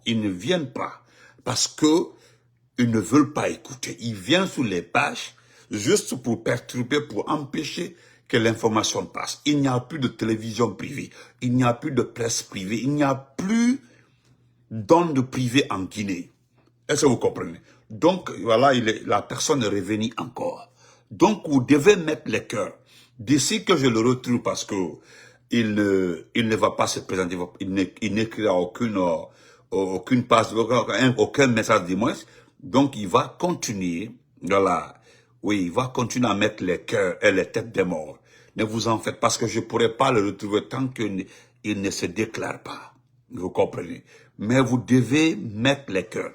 Ils ne viennent pas parce que ils ne veulent pas écouter. Ils viennent sur les pages juste pour perturber, pour empêcher que l'information passe. Il n'y a plus de télévision privée, il n'y a plus de presse privée, il n'y a plus d'ondes privées en Guinée. Est-ce que vous comprenez? Donc, voilà, la personne est revenue encore. Donc, vous devez mettre les cœurs. D'ici que je le retrouve parce que il ne va pas se présenter, il n'écrira aucune page, aucun message du moins. Donc, il va continuer, voilà, oui, il va continuer à mettre les cœurs et les têtes des morts. Ne vous en faites parce que je ne pourrai pas le retrouver tant qu'il ne se déclare pas. Vous comprenez? Mais vous devez mettre les cœurs.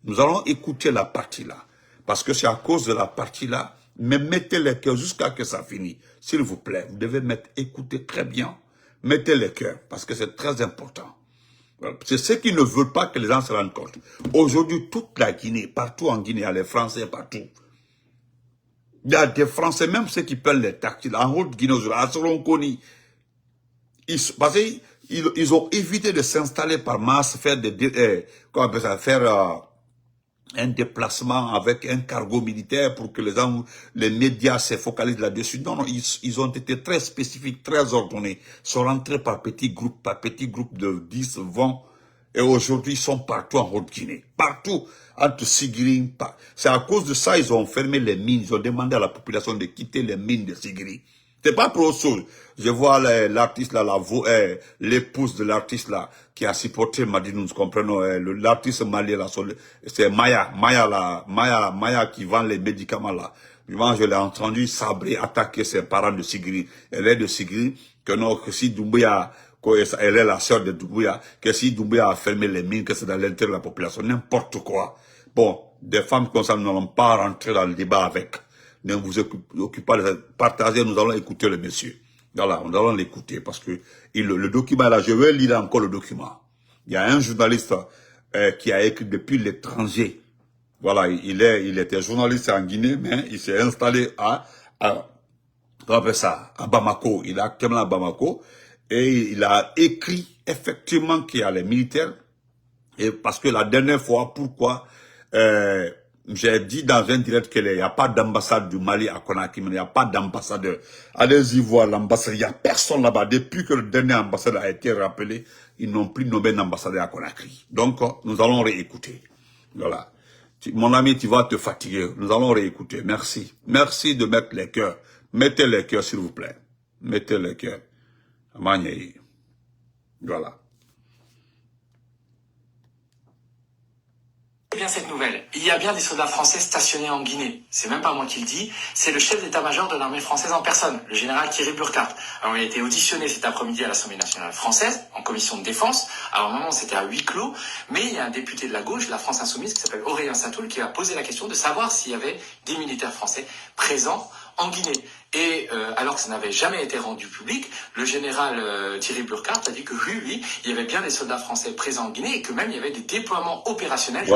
Nous allons écouter la partie là. Parce que c'est à cause de la partie là. Mais mettez les cœurs jusqu'à ce que ça finisse. S'il vous plaît, vous devez écouter très bien. Mettez les cœurs parce que c'est très important. C'est ceux qui ne veulent pas que les gens se rendent compte. Aujourd'hui, toute la Guinée, partout en Guinée, il y a les Français partout. Il y a des Français, même ceux qui payent les taxis, en Haute-Guinée, à Solonkoni. Parce qu'ils ont évité de s'installer par masse, faire un déplacement avec un cargo militaire pour que les médias se focalisent là-dessus. Non, non, ils ont été très spécifiques, très ordonnés. Ils sont rentrés par petits groupes de 10, 20. Et aujourd'hui, ils sont partout en Haute-Guinée. Partout, entre Sigiri. C'est à cause de ça ils ont fermé les mines. Ils ont demandé à la population de quitter les mines de Sigiri. C'est pas pour autre chose. Je vois l'artiste là, l'épouse de l'artiste là, qui a supporté Madi, nous comprenons, l'artiste malien là, c'est Maya qui vend les médicaments là. Moi, je l'ai entendu sabrer, attaquer ses parents de Sigiri. Elle est de Sigiri, que si Doumbouya, elle est la sœur de Doumbouya, que si Doumbouya a fermé les mines, que c'est dans l'intérêt de la population, n'importe quoi. Bon, des femmes comme ça, nous n'allons pas rentrer dans le débat avec. Ne vous occupez pas de ça. Partagez, nous allons écouter le monsieur. Voilà, nous allons l'écouter parce que le document là, je vais lire encore le document. Il y a un journaliste qui a écrit depuis l'étranger. Voilà, il était journaliste en Guinée, mais il s'est installé à Bamako. Il est actuellement à Bamako et il a écrit effectivement qu'il y a les militaires. Et parce que la dernière fois, pourquoi j'ai dit dans un direct qu'il n'y a pas d'ambassade du Mali à Conakry, mais il n'y a pas d'ambassadeur. Allez-y voir l'ambassade, il n'y a personne là-bas. Depuis que le dernier ambassadeur a été rappelé, ils n'ont plus nommé d'ambassadeur à Conakry. Donc, nous allons réécouter. Voilà. Mon ami, tu vas te fatiguer. Nous allons réécouter. Merci. Merci de mettre les cœurs. Mettez les cœurs, s'il vous plaît. Mettez les cœurs. Voilà. Bien cette nouvelle. Il y a bien des soldats français stationnés en Guinée. C'est même pas moi qui le dis, c'est le chef d'état-major de l'armée française en personne, le général Thierry Burkhardt. Alors il a été auditionné cet après-midi à l'Assemblée nationale française, en commission de défense. Alors normalement c'était à huis clos, mais il y a un député de la gauche, de la France Insoumise, qui s'appelle Aurélien Satoul, qui a posé la question de savoir s'il y avait des militaires français présents en Guinée. Et alors que ça n'avait jamais été rendu public, le général Thierry Burkhardt a dit que oui, il y avait bien des soldats français présents en Guinée et que même il y avait des déploiements opérationnels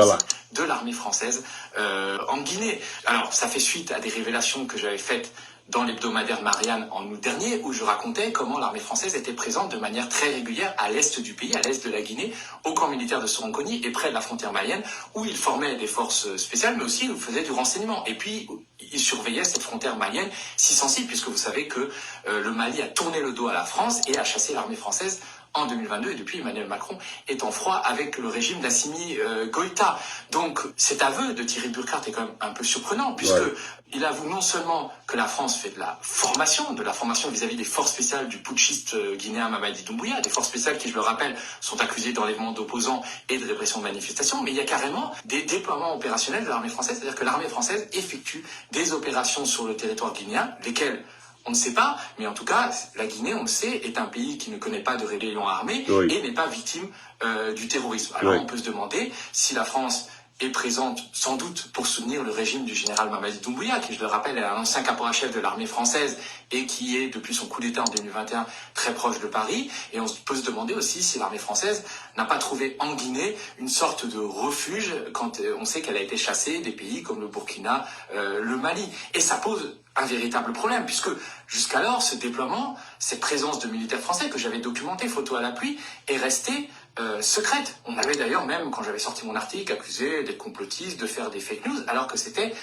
de l'armée française en Guinée. Alors ça fait suite à des révélations que j'avais faites dans l'hebdomadaire Marianne en août dernier, où je racontais comment l'armée française était présente de manière très régulière à l'est du pays, à l'est de la Guinée, au camp militaire de Soronconi et près de la frontière malienne, où ils formaient des forces spéciales, mais aussi ils faisaient du renseignement. Et puis, ils surveillaient cette frontière malienne si sensible, puisque vous savez que le Mali a tourné le dos à la France et a chassé l'armée française en 2022, et depuis Emmanuel Macron est en froid avec le régime d'Assimi Goïta. Donc cet aveu de Thierry Burkhardt est quand même un peu surprenant, puisque il avoue non seulement que la France fait de la formation vis-à-vis des forces spéciales du putschiste guinéen Mamadi Doumbouya, des forces spéciales qui, je le rappelle, sont accusées d'enlèvement d'opposants et de répression de manifestations, mais il y a carrément des déploiements opérationnels de l'armée française, c'est-à-dire que l'armée française effectue des opérations sur le territoire guinéen, lesquelles on ne sait pas, mais en tout cas, la Guinée, on le sait, est un pays qui ne connaît pas de rébellion armée et n'est pas victime du terrorisme. Alors on peut se demander si la France est présente sans doute pour soutenir le régime du général Mamadi Doumbouya, qui, je le rappelle, est un ancien caporal-chef de l'armée française et qui est, depuis son coup d'État en 2021, très proche de Paris. Et on peut se demander aussi si l'armée française n'a pas trouvé en Guinée une sorte de refuge quand on sait qu'elle a été chassée des pays comme le Burkina, le Mali. Et ça pose un véritable problème, puisque jusqu'alors, ce déploiement, cette présence de militaires français que j'avais documenté, photo à l'appui, est restée secrète. On avait d'ailleurs même, quand j'avais sorti mon article, accusé d'être complotiste, de faire des fake news, alors que c'était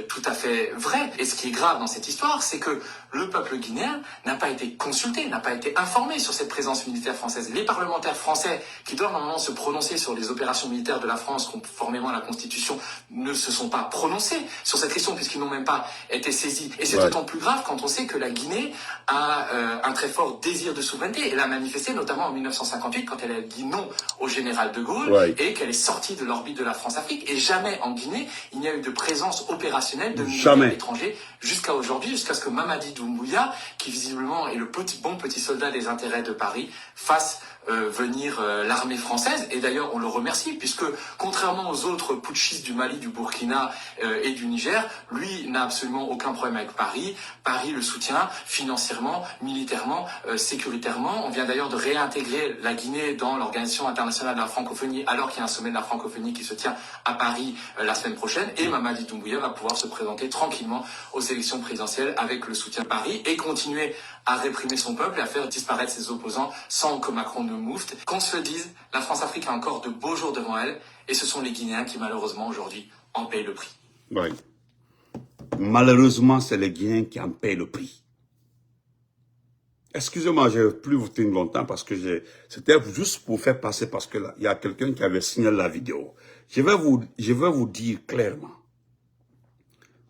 tout à fait vrai. Et ce qui est grave dans cette histoire, c'est que le peuple guinéen n'a pas été consulté, n'a pas été informé sur cette présence militaire française. Les parlementaires français, qui doivent normalement se prononcer sur les opérations militaires de la France conformément à la Constitution, ne se sont pas prononcés sur cette question puisqu'ils n'ont même pas été saisis. Et c'est d'autant plus grave quand on sait que la Guinée a un très fort désir de souveraineté. Elle a manifesté notamment en 1958 quand elle a dit non au général de Gaulle et qu'elle est sortie de l'orbite de la France-Afrique. Et jamais en Guinée, il n'y a eu de présence opérationnelle de militaires étrangers jusqu'à aujourd'hui, jusqu'à ce que Mamadi Doumbouya, qui visiblement est le bon petit soldat des intérêts de Paris, fasse venir l'armée française. Et d'ailleurs, on le remercie, puisque contrairement aux autres putschistes du Mali, du Burkina et du Niger, lui n'a absolument aucun problème avec Paris. Paris le soutient financièrement, militairement, sécuritairement. On vient d'ailleurs de réintégrer la Guinée dans l'Organisation internationale de la francophonie, alors qu'il y a un sommet de la francophonie qui se tient à Paris la semaine prochaine. Et Mamadi Doumbouya va pouvoir se présenter tranquillement aux élections présidentielles avec le soutien de Paris et continuer à réprimer son peuple et à faire disparaître ses opposants sans que Macron ne moufte. Qu'on se le dise, la France-Afrique a encore de beaux jours devant elle et ce sont les Guinéens qui malheureusement aujourd'hui en payent le prix. Oui. Malheureusement, c'est les Guinéens qui en payent le prix. Excusez-moi, je ne vais plus vous tenir longtemps parce que c'était juste pour faire passer parce que là, il y a quelqu'un qui avait signalé la vidéo. Je vais vous dire clairement.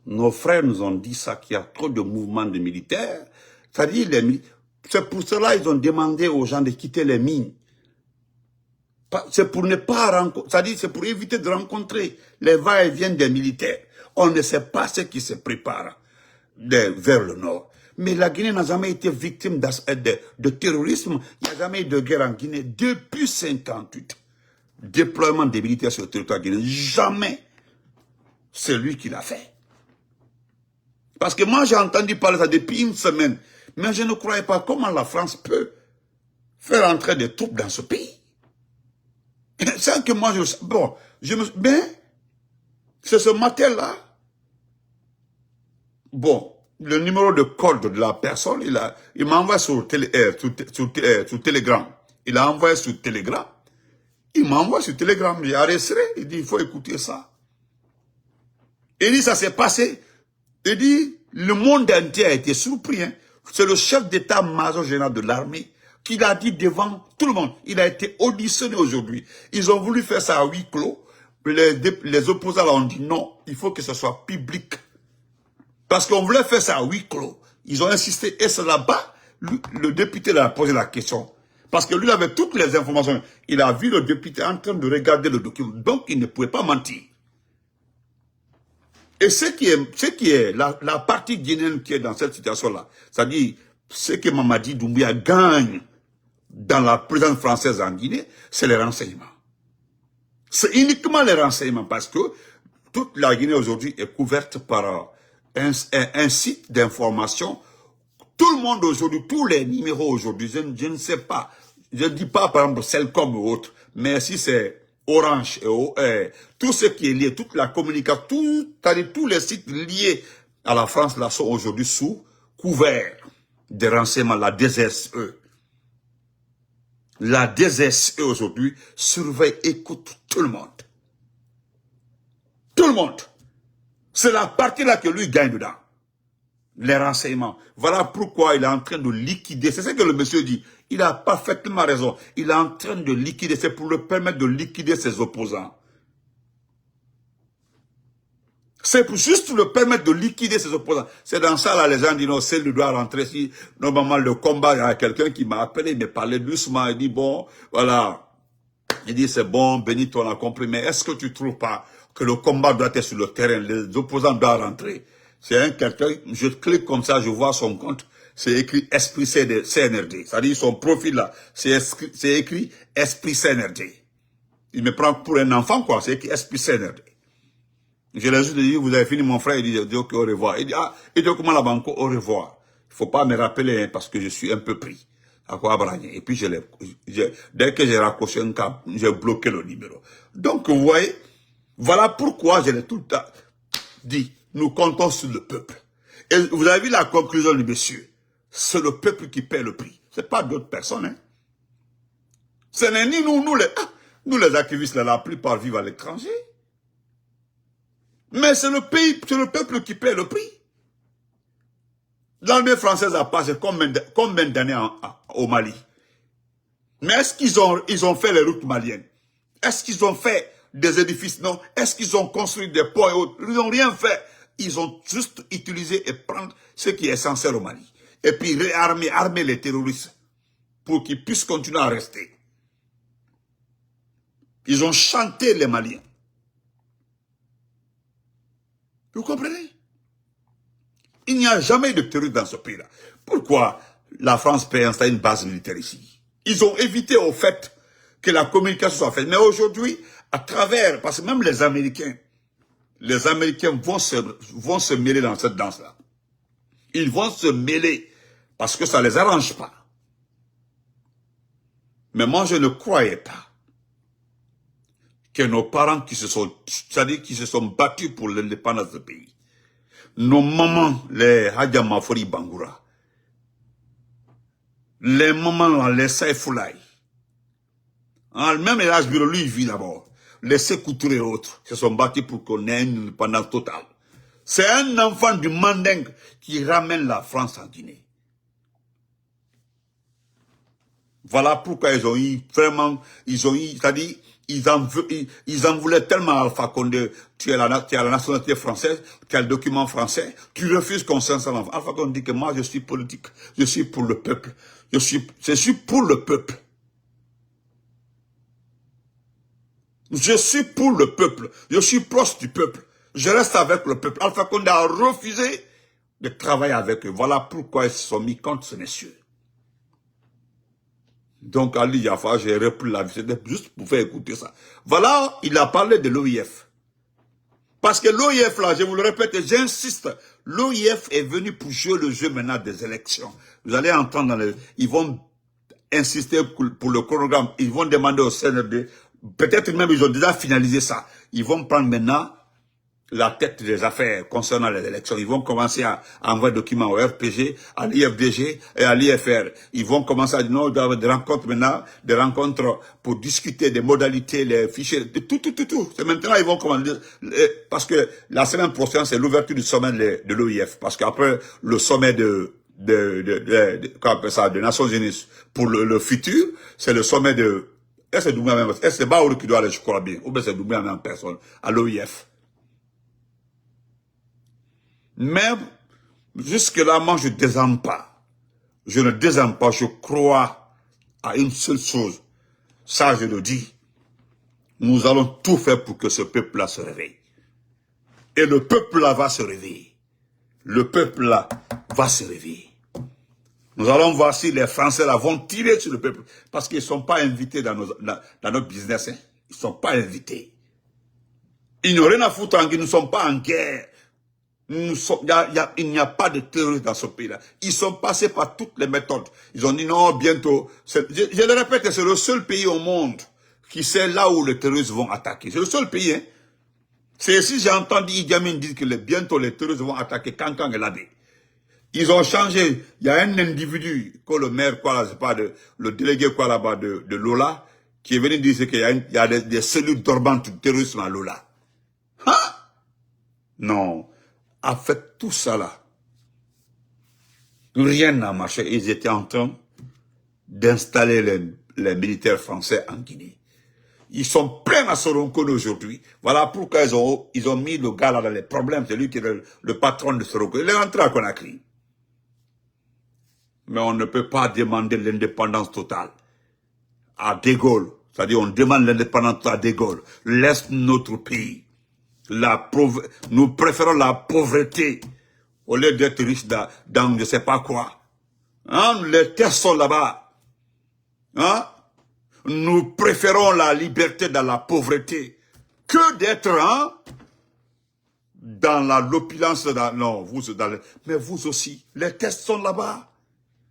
Nos frères nous ont dit ça, qu'il y a trop de mouvements de militaires. C'est-à-dire, c'est pour cela qu'ils ont demandé aux gens de quitter les mines. C'est pour ne pas rencontrer, c'est-à-dire, c'est pour éviter de rencontrer les va-et-vient des militaires. On ne sait pas ce qui se prépare vers le nord. Mais la Guinée n'a jamais été victime de terrorisme. Il n'y a jamais eu de guerre en Guinée depuis 1958. Déploiement des militaires sur le territoire guinéen. Jamais. C'est lui qui l'a fait. Parce que moi, j'ai entendu parler de ça depuis une semaine. Mais je ne croyais pas comment la France peut faire entrer des troupes dans ce pays. C'est que moi, c'est ce matin-là. Bon, le numéro de code de la personne, il m'a envoyé sur Telegram. Il a envoyé sur Telegram. Il m'a envoyé sur Telegram. J'ai arrêté. Il dit, il faut écouter ça. Il dit, ça s'est passé. Il dit, le monde entier a été surpris. Hein. C'est le chef d'état-major général de l'armée qui l'a dit devant tout le monde. Il a été auditionné aujourd'hui. Ils ont voulu faire ça à huis clos. Les opposants ont dit non, il faut que ce soit public. Parce qu'on voulait faire ça à huis clos. Ils ont insisté. Et c'est là-bas, le député a posé la question. Parce que lui avait toutes les informations. Il a vu le député en train de regarder le document. Donc, il ne pouvait pas mentir. Et ce qui est la partie guinéenne qui est dans cette situation-là, c'est-à-dire ce que Mamadi Doumbouya gagne dans la présence française en Guinée, c'est les renseignements. C'est uniquement les renseignements parce que toute la Guinée aujourd'hui est couverte par un site d'information. Tout le monde aujourd'hui, tous les numéros aujourd'hui, je ne sais pas, je ne dis pas par exemple Celcom ou autre, mais si c'est Orange, tout ce qui est lié, toute la communication, tous les sites liés à la France là sont aujourd'hui sous couvert des renseignements, la DSE. La DSE aujourd'hui surveille, écoute tout le monde. Tout le monde. C'est la partie là que lui gagne dedans. Les renseignements. Voilà pourquoi il est en train de liquider. C'est ce que le monsieur dit. Il a parfaitement raison. Il est en train de liquider. C'est pour le permettre de liquider ses opposants. C'est pour juste le permettre de liquider ses opposants. C'est dans ça, là, les gens disent, non, c'est lui doit rentrer. Si, normalement, le combat, il y a quelqu'un qui m'a appelé, il m'a parlé doucement, il dit, bon, voilà. Il dit, c'est bon, Benito, on a compris, mais est-ce que tu trouves pas que le combat doit être sur le terrain, les opposants doivent rentrer? C'est quelqu'un, je clique comme ça, je vois son compte, c'est écrit Esprit CNRD. C'est-à-dire son profil là, c'est écrit Esprit CNRD. Il me prend pour un enfant, quoi, c'est écrit Esprit CNRD. Je l'ai juste dit, vous avez fini mon frère, il dit ok, au revoir. Il dit, ah, il dit comment la banque, au revoir. Il faut pas me rappeler, hein, parce que je suis un peu pris. À quoi bragner. Et puis dès que j'ai raccroché un câble, j'ai bloqué le numéro. Donc, vous voyez, voilà pourquoi je l'ai tout le temps dit. Nous comptons sur le peuple. Et vous avez vu la conclusion du monsieur. C'est le peuple qui paie le prix. C'est pas d'autres personnes. Hein. Ce n'est ni nous les activistes, la plupart vivent à l'étranger. Mais c'est le pays, c'est le peuple qui paie le prix. L'armée française a passé combien d'années au Mali? Mais est-ce qu'ils ont fait les routes maliennes? Est-ce qu'ils ont fait des édifices? Non. Est-ce qu'ils ont construit des ponts et autres? Ils n'ont rien fait. Ils ont juste utilisé et prendre ce qui est essentiel au Mali. Et puis armer les terroristes pour qu'ils puissent continuer à rester. Ils ont chanté les Maliens. Vous comprenez? Il n'y a jamais eu de terrorisme dans ce pays-là. Pourquoi la France peut installer une base militaire ici? Ils ont évité au fait que la communication soit faite. Mais aujourd'hui, à travers, parce que même les Américains vont se mêler dans cette danse-là. Ils vont se mêler parce que ça ne les arrange pas. Mais moi, je ne croyais pas que nos parents qui se sont battus pour l'indépendance du pays, nos mamans, les Hadja Mafori Bangoura, les mamans, les Saïfoulaï, même les Asbiro, lui, il vit d'abord, les Sékou Touré et autres, se sont battus pour qu'on ait une indépendance totale. C'est un enfant du Manding qui ramène la France en Guinée. Voilà pourquoi ils ont eu vraiment, c'est-à-dire, ils en voulaient tellement à Alpha Condé. Tu as la nationalité française, tu as le document français, tu refuses qu'on s'installe en France. Alpha Condé dit que moi je suis politique, je suis pour le peuple, je suis pour le peuple. Je suis pour le peuple, je suis proche du peuple, je reste avec le peuple. Alpha Condé a refusé de travailler avec eux. Voilà pourquoi ils se sont mis contre ce monsieur. Donc, Ali Yafa, j'ai repris la vie, juste pour faire écouter ça. Voilà, il a parlé de l'OIF. Parce que l'OIF, là, je vous le répète, j'insiste, l'OIF est venu pour jouer le jeu maintenant des élections. Vous allez entendre, ils vont insister pour le chronogramme, ils vont demander au CNRD, peut-être même ils ont déjà finalisé ça. Ils vont prendre maintenant la tête des affaires concernant les élections. Ils vont commencer à envoyer des documents au RPG, à l'IFDG et à l'IFR. Ils vont commencer à dire non, il doit y avoir des rencontres maintenant, des rencontres pour discuter des modalités, les fichiers, tout. C'est maintenant, ils vont commencer, parce que la semaine prochaine, c'est l'ouverture du sommet de l'OIF. Parce qu'après le sommet des Nations Unies pour le futur, c'est le sommet est-ce que c'est Doumbouya même, est-ce que c'est Baoulou qui doit aller, je crois bien, ou bien c'est Doumbouya même en personne, à l'OIF. Mais, jusque-là, moi, je ne désarme pas. Je ne désarme pas, je crois à une seule chose. Ça, je le dis. Nous allons tout faire pour que ce peuple-là se réveille. Et le peuple-là va se réveiller. Le peuple-là va se réveiller. Nous allons voir si les Français-là vont tirer sur le peuple. Parce qu'ils ne sont pas invités dans notre business. Hein. Ils ne sont pas invités. Ils n'ont rien à foutre en guerre. Nous ne sommes pas en guerre. Il n'y a pas de terroristes dans ce pays-là. Ils sont passés par toutes les méthodes. Ils ont dit non, bientôt. Je le répète, c'est le seul pays au monde qui sait là où les terroristes vont attaquer. C'est le seul pays. Hein. C'est ici j'ai entendu Idi Amin dire que bientôt les terroristes vont attaquer Kankan et Labé. Ils ont changé. Il y a un individu, que le maire, quoi, là, c'est pas le délégué, quoi, là-bas, de Lola, qui est venu dire qu'il y a des cellules dormantes du terrorisme à Lola. Hein? Non. A fait tout ça là. Rien n'a marché. Ils étaient en train d'installer les militaires français en Guinée. Ils sont pleins à Sorokone aujourd'hui. Voilà pourquoi ils ont mis le gars là dans les problèmes. C'est lui qui est le patron de Sorokone. Il est rentré à Conakry. Mais on ne peut pas demander l'indépendance totale à De Gaulle. C'est-à-dire on demande l'indépendance totale à De Gaulle. Laisse notre pays. Nous préférons la pauvreté au lieu d'être riches dans je ne sais pas quoi. Hein? Les terres sont là-bas. Hein? Nous préférons la liberté dans la pauvreté que d'être dans l'opulence. Non, mais vous aussi. Les tests sont là-bas.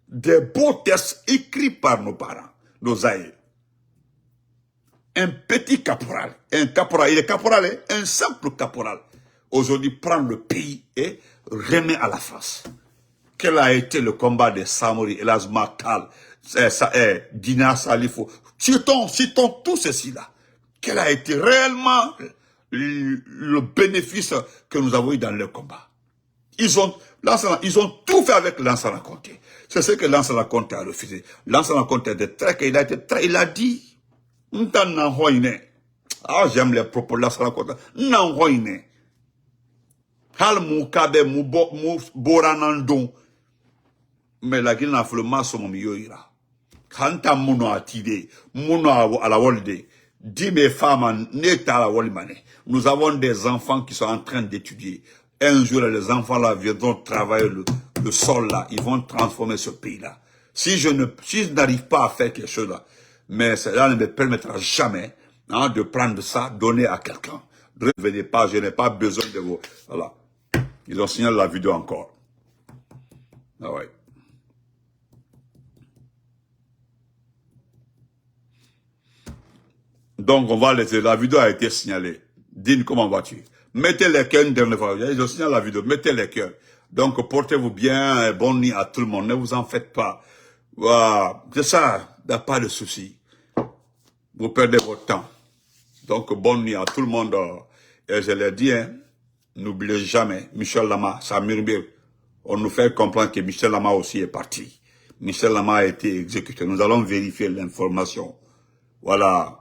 Des beaux tests écrits par nos parents, nos aïeux. Un petit caporal, il est caporal, hein, un simple caporal, aujourd'hui prend le pays et remet à la France. Quel a été le combat de Samori, Elas Makal, Dina Salifo, Citons tout ceci là. Quel a été réellement le bénéfice que nous avons eu dans le combat? Ils ont tout fait avec Lansana Conté. C'est ce que Lansana Conté a refusé. Lansana Conté il a dit, ah, j'aime les propos de Lansana Conté. Hal Moukabe Boranandon. Mais la guine a fait le masse au milieu ira. Kanta Mouno a tidé, Mouno à la Wolde. Dis mes femmes, n'est à la Wolmane. Nous avons des enfants qui sont en train d'étudier. Un jour, les enfants là viendront travailler le sol là. Ils vont transformer ce pays là. Si je n'arrive pas à faire quelque chose là, mais cela ne me permettra jamais de prendre ça, donner à quelqu'un. Ne venez pas, je n'ai pas besoin de vous. Voilà. Ils ont signalé la vidéo encore. Ah ouais. Donc, on va laisser. La vidéo a été signalée. Dine, comment vas-tu? Mettez les cœurs une dernière fois. Je signale la vidéo. Mettez les cœurs. Donc, portez-vous bien. Bonne nuit à tout le monde. Ne vous en faites pas. Voilà. C'est ça. Il n'y a pas de souci. Vous perdez votre temps. Donc, bonne nuit à tout le monde. Et je l'ai dit, n'oubliez jamais, Michel Lama, Samir Bir, on nous fait comprendre que Michel Lama aussi est parti. Michel Lama a été exécuté. Nous allons vérifier l'information. Voilà.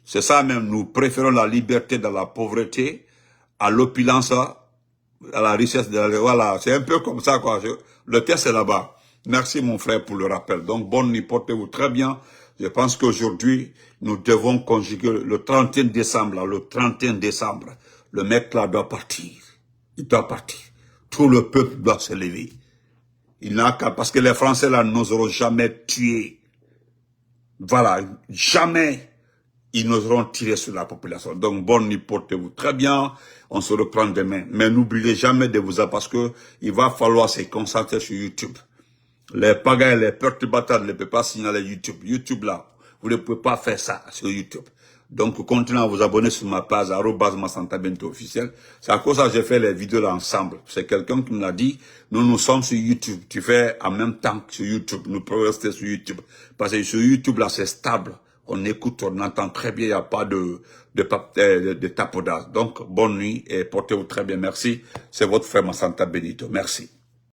C'est ça même, nous préférons la liberté de la pauvreté à l'opulence, à la richesse. Voilà, c'est un peu comme ça, quoi. Le test est là-bas. Merci, mon frère, pour le rappel. Donc, bonne nuit, portez-vous très bien. Je pense qu'aujourd'hui, nous devons conjuguer le 31 décembre, là, le 31 décembre. Le mec là doit partir. Il doit partir. Tout le peuple doit se lever. Il n'a qu'à, parce que les Français là n'oseront jamais tuer. Voilà, jamais ils n'oseront tirer sur la population. Donc, bonne nuit, portez-vous très bien. On se reprend demain. Mais n'oubliez jamais de vous parce que il va falloir se concentrer sur YouTube. Les pagailles, les perturbateurs ne peuvent pas signaler YouTube. YouTube là, vous ne pouvez pas faire ça sur YouTube. Donc, continuez à vous abonner sur ma page, @massantabento officiel. C'est à cause de ça que j'ai fait les vidéos là ensemble. C'est quelqu'un qui me l'a dit. Nous sommes sur YouTube. Tu fais en même temps que sur YouTube. Nous pouvons rester sur YouTube. Parce que sur YouTube là, c'est stable. On écoute, on entend très bien. Il n'y a pas de tapotage. Donc, bonne nuit et portez-vous très bien. Merci. C'est votre frère Massanta Benito. Merci.